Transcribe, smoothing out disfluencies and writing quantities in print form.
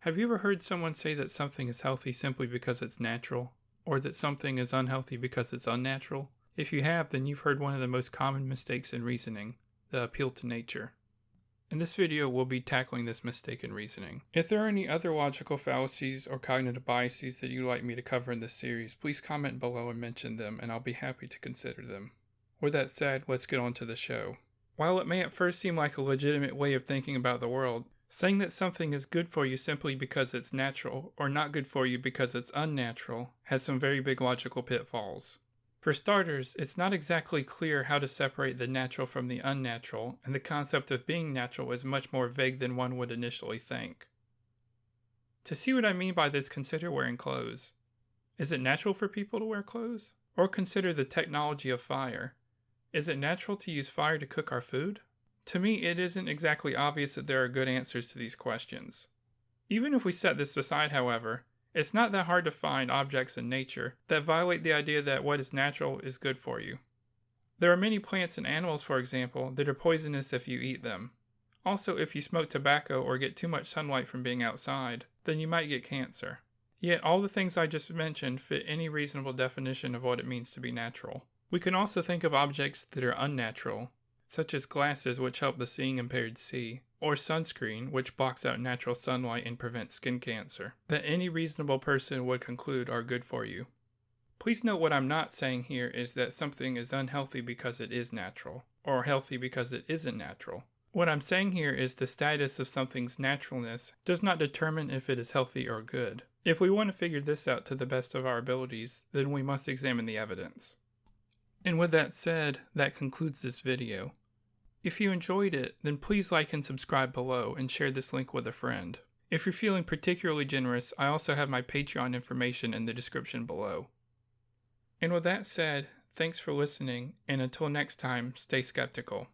Have you ever heard someone say that something is healthy simply because it's natural, or that something is unhealthy because it's unnatural? If you have, then you've heard one of the most common mistakes in reasoning, the appeal to nature. In this video, we'll be tackling this mistake in reasoning. If there are any other logical fallacies or cognitive biases that you'd like me to cover in this series, please comment below and mention them, and I'll be happy to consider them. With that said, let's get on to the show. While it may at first seem like a legitimate way of thinking about the world, saying that something is good for you simply because it's natural, or not good for you because it's unnatural, has some very big logical pitfalls. For starters, it's not exactly clear how to separate the natural from the unnatural, and the concept of being natural is much more vague than one would initially think. To see what I mean by this, consider wearing clothes. Is it natural for people to wear clothes? Or consider the technology of fire. Is it natural to use fire to cook our food? To me, it isn't exactly obvious that there are good answers to these questions. Even if we set this aside, however, it's not that hard to find objects in nature that violate the idea that what is natural is good for you. There are many plants and animals, for example, that are poisonous if you eat them. Also, if you smoke tobacco or get too much sunlight from being outside, then you might get cancer. Yet all the things I just mentioned fit any reasonable definition of what it means to be natural. We can also think of objects that are unnatural, such as glasses which help the seeing impaired see, or sunscreen which blocks out natural sunlight and prevents skin cancer, that any reasonable person would conclude are good for you. Please note what I'm not saying here is that something is unhealthy because it is natural, or healthy because it isn't natural. What I'm saying here is the status of something's naturalness does not determine if it is healthy or good. If we want to figure this out to the best of our abilities, then we must examine the evidence. And with that said, that concludes this video. If you enjoyed it, then please like and subscribe below and share this link with a friend. If you're feeling particularly generous, I also have my Patreon information in the description below. And with that said, thanks for listening, and until next time, stay skeptical.